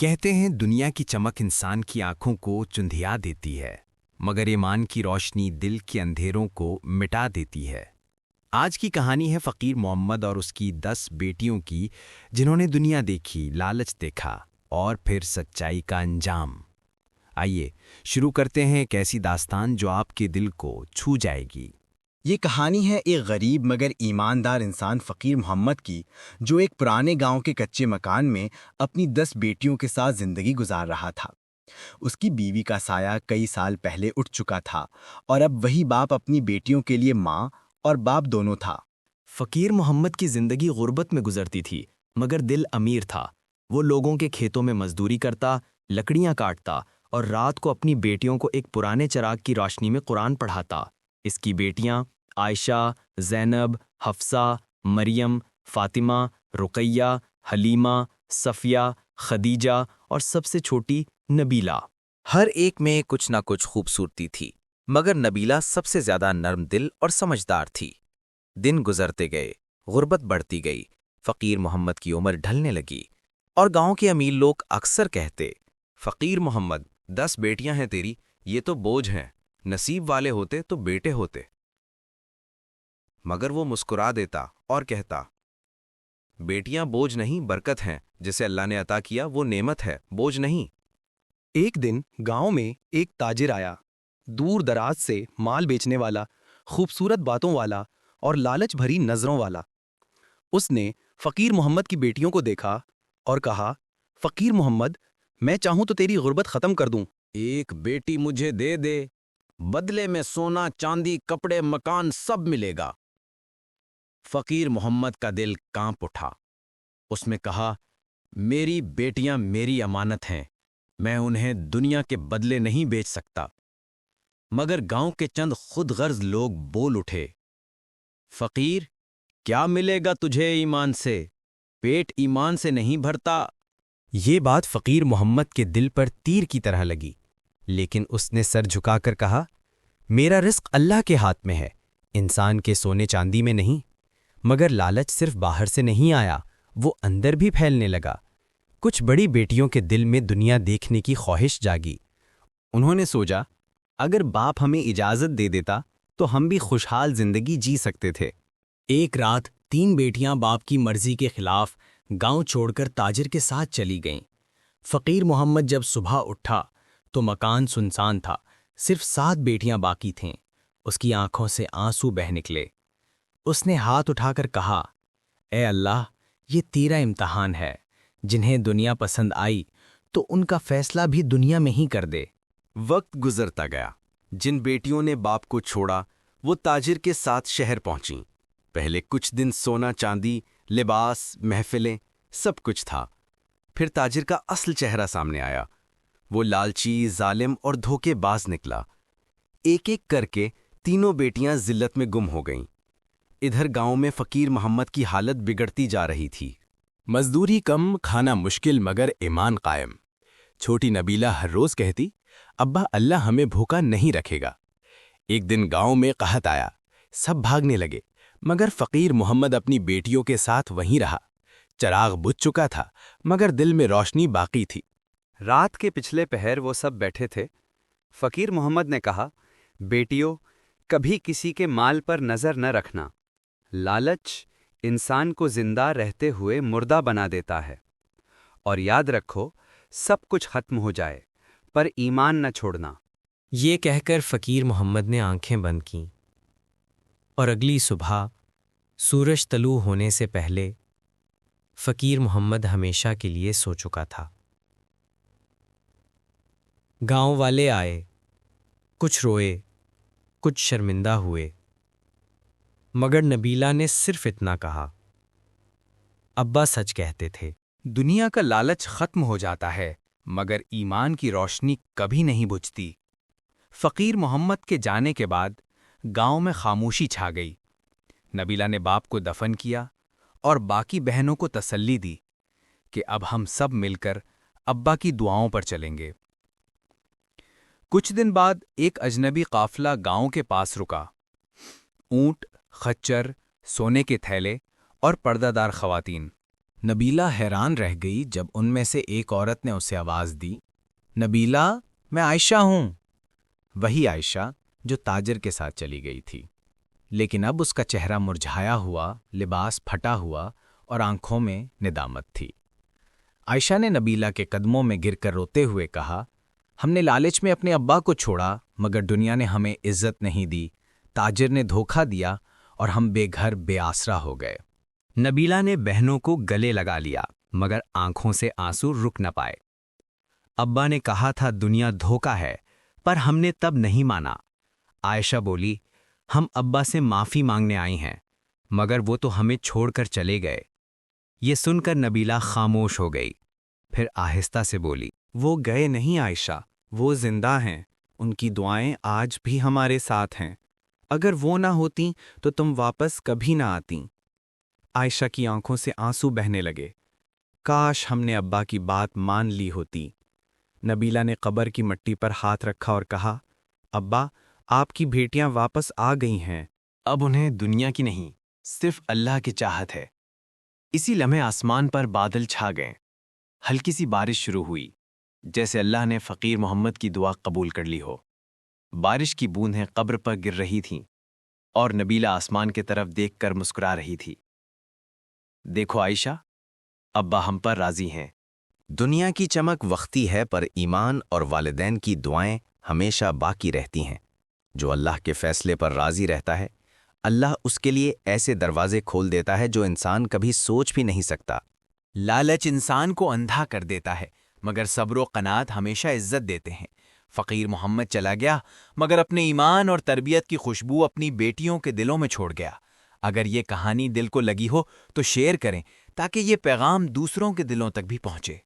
کہتے ہیں دنیا کی چمک انسان کی آنکھوں کو چندھیا دیتی ہے، مگر ایمان کی روشنی دل کے اندھیروں کو مٹا دیتی ہے۔ آج کی کہانی ہے فقیر محمد اور اس کی 10 بیٹیوں کی، جنہوں نے دنیا دیکھی، لالچ دیکھا اور پھر سچائی کا انجام۔ آئیے شروع کرتے ہیں ایک ایسی داستان جو آپ کے دل کو چھو جائے گی۔ یہ کہانی ہے ایک غریب مگر ایماندار انسان فقیر محمد کی، جو ایک پرانے گاؤں کے کچے مکان میں اپنی 10 بیٹیوں کے ساتھ زندگی گزار رہا تھا۔ اس کی بیوی کا سایہ کئی سال پہلے اٹھ چکا تھا اور اب وہی باپ اپنی بیٹیوں کے لیے ماں اور باپ دونوں تھا۔ فقیر محمد کی زندگی غربت میں گزرتی تھی، مگر دل امیر تھا۔ وہ لوگوں کے کھیتوں میں مزدوری کرتا، لکڑیاں کاٹتا اور رات کو اپنی بیٹیوں کو ایک پرانے چراغ کی روشنی میں قرآن پڑھاتا۔ اس کی بیٹیاں عائشہ، زینب، حفصہ، مریم، فاطمہ، رقیہ، حلیمہ، صفیہ، خدیجہ اور سب سے چھوٹی نبیلہ۔ ہر ایک میں کچھ نہ کچھ خوبصورتی تھی، مگر نبیلہ سب سے زیادہ نرم دل اور سمجھدار تھی۔ دن گزرتے گئے، غربت بڑھتی گئی، فقیر محمد کی عمر ڈھلنے لگی، اور گاؤں کے امیر لوگ اکثر کہتے، فقیر محمد، 10 بیٹیاں ہیں تیری، یہ تو بوجھ ہیں، نصیب والے ہوتے تو بیٹے ہوتے۔ مگر وہ مسکرا دیتا اور کہتا، بیٹیاں بوجھ نہیں، برکت ہیں، جسے اللہ نے عطا کیا وہ نعمت ہے، بوجھ نہیں۔ ایک دن گاؤں میں ایک تاجر آیا، دور دراز سے مال بیچنے والا، خوبصورت باتوں والا اور لالچ بھری نظروں والا۔ اس نے فقیر محمد کی بیٹیوں کو دیکھا اور کہا، فقیر محمد، میں چاہوں تو تیری غربت ختم کر دوں۔ ایک بیٹی مجھے دے دے، بدلے میں سونا، چاندی، کپڑے، مکان سب ملے گا۔ فقیر محمد کا دل کانپ اٹھا۔ اس میں کہا، میری بیٹیاں میری امانت ہیں، میں انہیں دنیا کے بدلے نہیں بیچ سکتا۔ مگر گاؤں کے چند خود غرض لوگ بول اٹھے، فقیر، کیا ملے گا تجھے ایمان سے؟ پیٹ ایمان سے نہیں بھرتا۔ یہ بات فقیر محمد کے دل پر تیر کی طرح لگی، لیکن اس نے سر جھکا کر کہا، میرا رزق اللہ کے ہاتھ میں ہے، انسان کے سونے چاندی میں نہیں۔ مگر لالچ صرف باہر سے نہیں آیا، وہ اندر بھی پھیلنے لگا۔ کچھ بڑی بیٹیوں کے دل میں دنیا دیکھنے کی خواہش جاگی۔ انہوں نے سوچا، اگر باپ ہمیں اجازت دے دیتا تو ہم بھی خوشحال زندگی جی سکتے تھے۔ ایک رات 3 بیٹیاں باپ کی مرضی کے خلاف گاؤں چھوڑ کر تاجر کے ساتھ چلی گئیں۔ فقیر محمد جب صبح اٹھا تو مکان سنسان تھا، صرف 7 بیٹیاں باقی تھیں۔ اس کی آنکھوں سے آنسو بہہ نکلے۔ اس نے ہاتھ اٹھا کر کہا، اے اللہ، یہ تیرا امتحان ہے، جنہیں دنیا پسند آئی تو ان کا فیصلہ بھی دنیا میں ہی کر دے۔ وقت گزرتا گیا، جن بیٹیوں نے باپ کو چھوڑا وہ تاجر کے ساتھ شہر پہنچیں۔ پہلے کچھ دن سونا چاندی، لباس، محفلیں، سب کچھ تھا۔ پھر تاجر کا اصل چہرہ سامنے آیا۔ وہ لالچی، ظالم اور دھوکے باز نکلا۔ ایک ایک کر کے تینوں بیٹیاں ذلت میں گم ہو گئیں۔ ادھر گاؤں میں فقیر محمد کی حالت بگڑتی جا رہی تھی۔ مزدوری کم، کھانا مشکل، مگر ایمان قائم۔ چھوٹی نبیلہ ہر روز کہتی، ابا، اللہ ہمیں بھوکا نہیں رکھے گا۔ ایک دن گاؤں میں قحط آیا، سب بھاگنے لگے، مگر فقیر محمد اپنی بیٹیوں کے ساتھ وہیں رہا۔ چراغ بجھ چکا تھا، مگر دل میں روشنی باقی تھی۔ رات کے پچھلے پہر وہ سب بیٹھے تھے۔ فقیر محمد نے کہا، بیٹیوں، کبھی کسی کے مال پر نظر نہ رکھنا۔ لالچ انسان کو زندہ رہتے ہوئے مردہ بنا دیتا ہے۔ اور یاد رکھو، سب کچھ ختم ہو جائے، پر ایمان نہ چھوڑنا۔ یہ کہہ کر فقیر محمد نے آنکھیں بند کیں، اور اگلی صبح سورج طلوع ہونے سے پہلے فقیر محمد ہمیشہ کے لیے سو چکا تھا۔ گاؤں والے آئے، کچھ روئے، کچھ شرمندہ ہوئے، مگر نبیلہ نے صرف اتنا کہا، ابا سچ کہتے تھے۔ دنیا کا لالچ ختم ہو جاتا ہے، مگر ایمان کی روشنی کبھی نہیں بجھتی۔ فقیر محمد کے جانے کے بعد گاؤں میں خاموشی چھا گئی۔ نبیلہ نے باپ کو دفن کیا اور باقی بہنوں کو تسلی دی کہ اب ہم سب مل کر ابا کی دعاؤں پر چلیں گے۔ کچھ دن بعد ایک اجنبی قافلہ گاؤں کے پاس رکا۔ اونٹ، خچر، سونے کے تھیلے اور پردہ دار خواتین۔ نبیلہ حیران رہ گئی جب ان میں سے ایک عورت نے اسے آواز دی، نبیلہ، میں عائشہ ہوں۔ وہی عائشہ جو تاجر کے ساتھ چلی گئی تھی، لیکن اب اس کا چہرہ مرجھایا ہوا، لباس پھٹا ہوا اور آنکھوں میں ندامت تھی۔ عائشہ نے نبیلہ کے قدموں میں گر کر روتے ہوئے کہا، ہم نے لالچ میں اپنے ابا کو چھوڑا، مگر دنیا نے ہمیں عزت نہیں دی، تاجر نے دھوکہ دیا اور ہم بے گھر بے آسرا ہو گئے۔ نبیلہ نے بہنوں کو گلے لگا لیا، مگر آنکھوں سے آنسو رک نہ پائے۔ ابا نے کہا تھا دنیا دھوکہ ہے، پر ہم نے تب نہیں مانا۔ عائشہ بولی، ہم ابا سے معافی مانگنے آئی ہیں، مگر وہ تو ہمیں چھوڑ کر چلے گئے۔ یہ سن کر نبیلہ خاموش ہو گئی، پھر آہستہ سے بولی، وہ گئے نہیں عائشہ، وہ زندہ ہیں، ان کی دعائیں آج بھی ہمارے ساتھ ہیں۔ اگر وہ نہ ہوتیں تو تم واپس کبھی نہ آتیں۔ عائشہ کی آنکھوں سے آنسو بہنے لگے۔ کاش ہم نے ابا کی بات مان لی ہوتی۔ نبیلہ نے قبر کی مٹی پر ہاتھ رکھا اور کہا، ابا، آپ کی بیٹیاں واپس آ گئی ہیں۔ اب انہیں دنیا کی نہیں، صرف اللہ کی چاہت ہے۔ اسی لمحے آسمان پر بادل چھا گئے، ہلکی سی بارش شروع ہوئی، جیسے اللہ نے فقیر محمد کی دعا قبول کر لی ہو۔ بارش کی بوندیں قبر پر گر رہی تھیں اور نبیلہ آسمان کی طرف دیکھ کر مسکرا رہی تھی۔ دیکھو عائشہ، ابا ہم پر راضی ہیں۔ دنیا کی چمک وقتی ہے، پر ایمان اور والدین کی دعائیں ہمیشہ باقی رہتی ہیں۔ جو اللہ کے فیصلے پر راضی رہتا ہے، اللہ اس کے لیے ایسے دروازے کھول دیتا ہے جو انسان کبھی سوچ بھی نہیں سکتا۔ لالچ انسان کو اندھا کر دیتا ہے، مگر صبر و قناعت ہمیشہ عزت دیتے ہیں۔ فقیر محمد چلا گیا، مگر اپنے ایمان اور تربیت کی خوشبو اپنی بیٹیوں کے دلوں میں چھوڑ گیا۔ اگر یہ کہانی دل کو لگی ہو تو شیئر کریں تاکہ یہ پیغام دوسروں کے دلوں تک بھی پہنچے۔